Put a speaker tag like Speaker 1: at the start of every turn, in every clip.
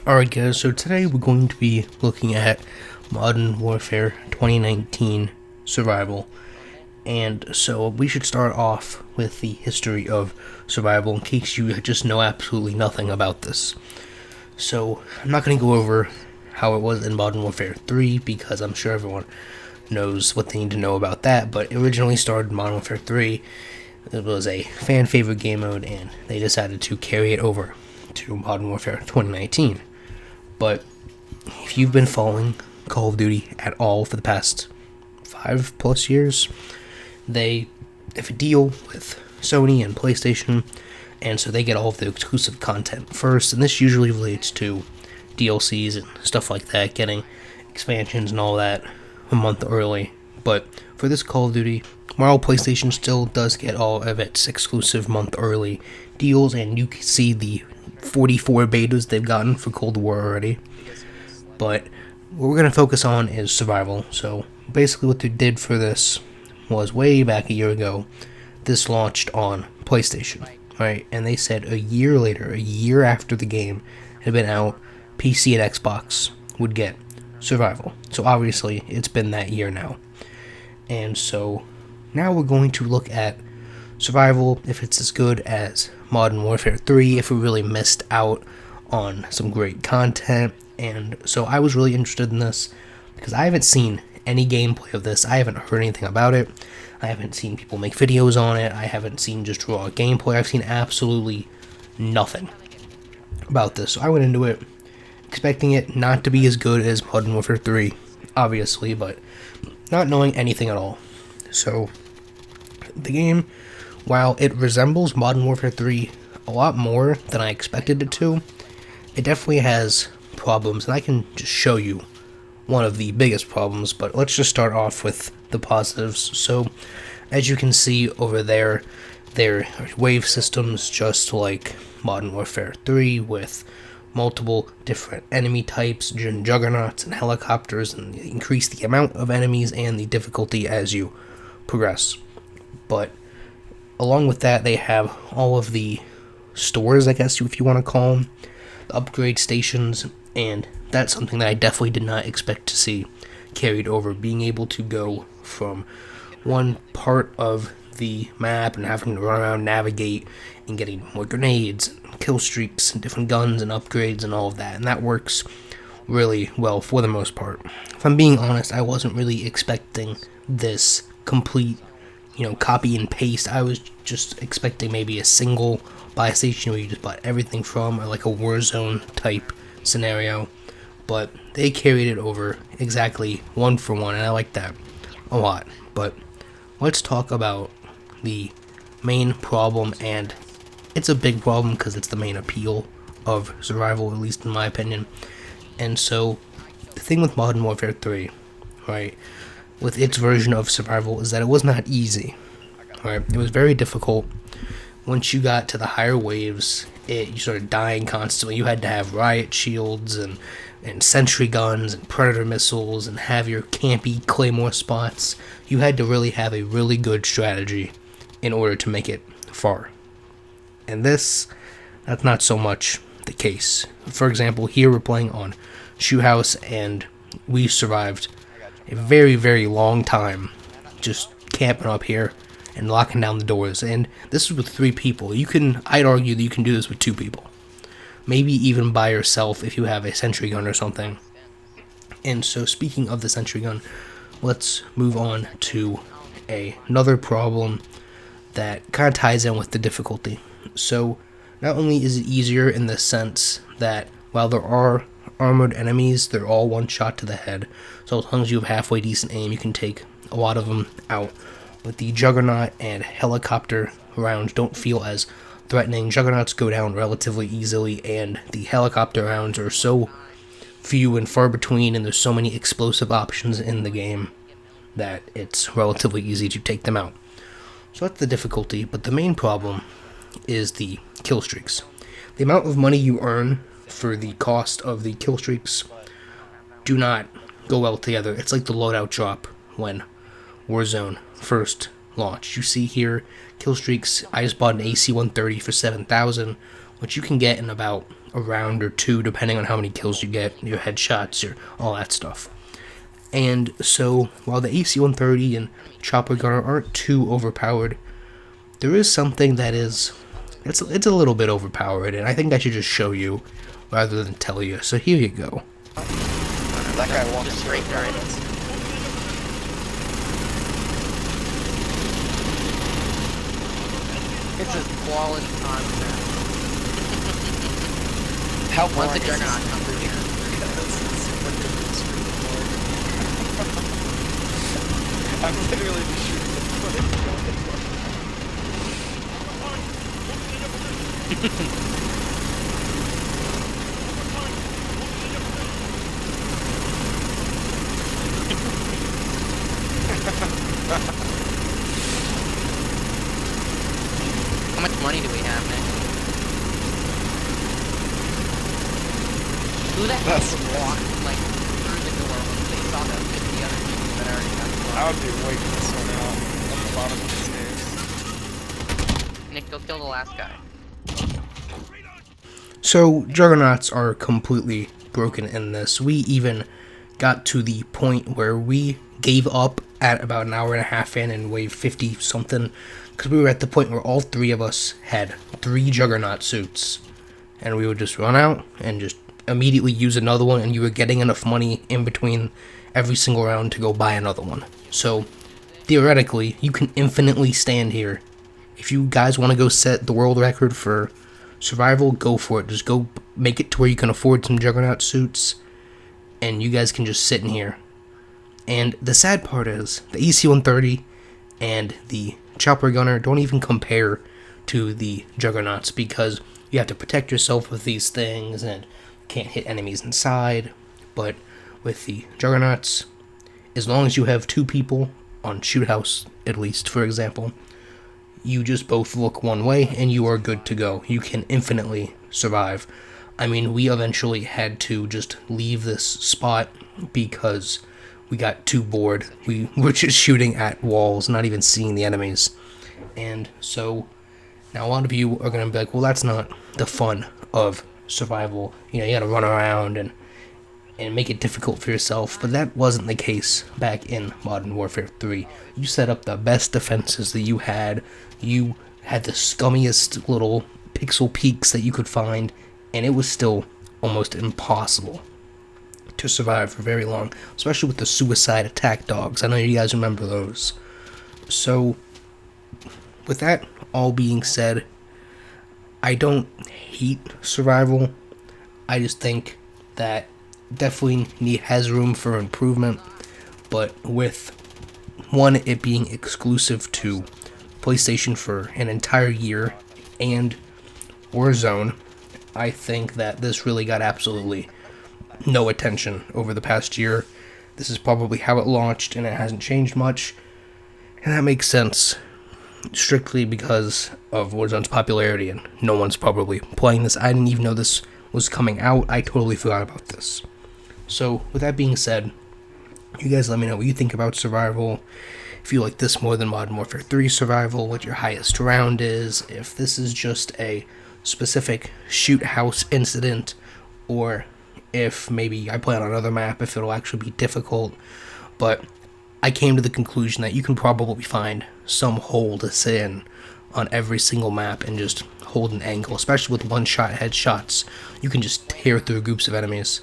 Speaker 1: Alright guys, so today we're going to be looking at Modern Warfare 2019 Survival. And so we should start off with the history of Survival in case you just know absolutely nothing about this. So I'm not going to go over how it was in Modern Warfare 3 because I'm sure everyone knows what they need to know about that, but it originally started in Modern Warfare 3. It was a fan favorite game mode and they decided to carry it over to Modern Warfare 2019. But if you've been following Call of Duty at all for the past 5+ years, they have a deal with Sony and PlayStation, and so they get all of the exclusive content first, and this usually relates to DLCs and stuff like that, getting expansions and all that a month early. But for this Call of Duty, while PlayStation still does get all of its exclusive month early deals, and you can see the 44 betas they've gotten for Cold War already. But what we're going to focus on is Survival. So basically what they did for this was way back a year ago, this launched on PlayStation, right? And they said a year later, a year after the game had been out, PC and Xbox would get Survival. So obviously it's been that year now. And so now we're going to look at Survival, if it's as good as Modern Warfare 3, if we really missed out on some great content. And so I was really interested in this because I haven't seen any gameplay of this. I haven't heard anything about it. I haven't seen people make videos on it. I haven't seen just raw gameplay. I've seen absolutely nothing about this. So I went into it expecting it not to be as good as Modern Warfare 3, obviously, but not knowing anything at all. So the game, while it resembles Modern Warfare 3 a lot more than I expected it to, it definitely has problems, and I can just show you one of the biggest problems, but let's just start off with the positives. So, as you can see over there are wave systems just like Modern Warfare 3 with multiple different enemy types, juggernauts and helicopters, and increase the amount of enemies and the difficulty as you progress. But along with that, they have all of the stores, I guess if you want to call them, the upgrade stations, and that's something that I definitely did not expect to see carried over. Being able to go from one part of the map and having to run around, navigate, and getting more grenades, and kill streaks, and different guns and upgrades and all of that, and that works really well for the most part. If I'm being honest, I wasn't really expecting this complete copy and paste. I was just expecting maybe a single buy station where you just bought everything from, or like a Warzone type scenario, but they carried it over exactly one for one, and I like that a lot. But let's talk about the main problem, and it's a big problem because it's the main appeal of Survival, at least in my opinion. And so the thing with Modern Warfare 3, right, with its version of Survival, is that it was not easy, right? It was very difficult. Once you got to the higher waves, you started dying constantly. You had to have riot shields and sentry guns and predator missiles and have your campy claymore spots. You had to really have a really good strategy in order to make it far. And that's not so much the case. For example, here we're playing on Shoe House, and we survived a very, very long time just camping up here and locking down the doors. And this is with 3 people. I'd argue that you can do this with 2 people. Maybe even by yourself if you have a sentry gun or something. And so speaking of the sentry gun, let's move on to another problem that kind of ties in with the difficulty. So not only is it easier in the sense that while there are armored enemies, they're all one shot to the head. So as long as you have halfway decent aim, you can take a lot of them out. But the Juggernaut and helicopter rounds don't feel as threatening. Juggernauts go down relatively easily, and the helicopter rounds are so few and far between, and there's so many explosive options in the game that it's relatively easy to take them out. So that's the difficulty, but the main problem is the kill streaks. The amount of money you earn for the cost of the kill streaks do not go well together. It's like the loadout drop when Warzone first launched. You see here, kill streaks, I just bought an AC-130 for 7,000, which you can get in about a round or two, depending on how many kills you get, your headshots, your all that stuff. And so, while the AC-130 and Chopper Gunner aren't too overpowered, there is something that is, it's a little bit overpowered, and I think I should just show you rather than tell you. So here you go.
Speaker 2: That guy walked straight right.
Speaker 3: It's a quality concept.
Speaker 2: How
Speaker 3: Once
Speaker 2: boring
Speaker 3: the
Speaker 2: is
Speaker 3: Juggernaut
Speaker 2: this?
Speaker 3: comes in here.
Speaker 2: I'm literally just shooting the
Speaker 3: How much money do we have, Nick? Who the hell
Speaker 2: That's
Speaker 3: walked, like, through the door when they saw the 50 other people that already got
Speaker 2: I
Speaker 3: close?
Speaker 2: would be waiting this one out at the bottom of the stairs.
Speaker 3: Nick, go kill the last guy.
Speaker 1: So, Juggernauts are completely broken in this. We even got to the point where we gave up at about an hour and a half in and wave 50 something, because we were at the point where all three of us had 3 Juggernaut suits, and we would just run out and just immediately use another one, and you were getting enough money in between every single round to go buy another one. So, theoretically, you can infinitely stand here. If you guys want to go set the world record for survival, go for it. Just go make it to where you can afford some Juggernaut suits, and you guys can just sit in here. And the sad part is, the AC-130 and the Chopper Gunner don't even compare to the Juggernauts, because you have to protect yourself with these things, and can't hit enemies inside. But with the Juggernauts, as long as you have 2 people on Shoot House, at least, for example, you just both look one way and you are good to go. You can infinitely survive. I mean, we eventually had to just leave this spot because we got too bored. We were just shooting at walls, not even seeing the enemies. And so now a lot of you are going to be like, well, that's not the fun of survival. You know, you got to run around and make it difficult for yourself, but that wasn't the case back in Modern Warfare 3. You set up the best defenses that you had the scummiest little pixel peaks that you could find, and it was still almost impossible to survive for very long, especially with the suicide attack dogs. I know you guys remember those. So, with that all being said, I don't hate survival. I just think that definitely has room for improvement, but with one, it being exclusive to PlayStation for an entire year and Warzone, I think that this really got absolutely no attention over the past year. This is probably how it launched, and it hasn't changed much, and that makes sense, strictly because of Warzone's popularity, and no one's probably playing this. I didn't even know this was coming out. I totally forgot about this. So, with that being said, you guys let me know what you think about survival. If you like this more than Modern Warfare 3 survival, what your highest round is, if this is just a specific shoot house incident, or if maybe I play on another map, if it'll actually be difficult. But I came to the conclusion that you can probably find some hole to sit in on every single map and just hold an angle, especially with one-shot headshots. You can just tear through groups of enemies.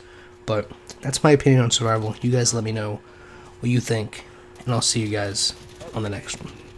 Speaker 1: But that's my opinion on survival. You guys let me know what you think, and I'll see you guys on the next one.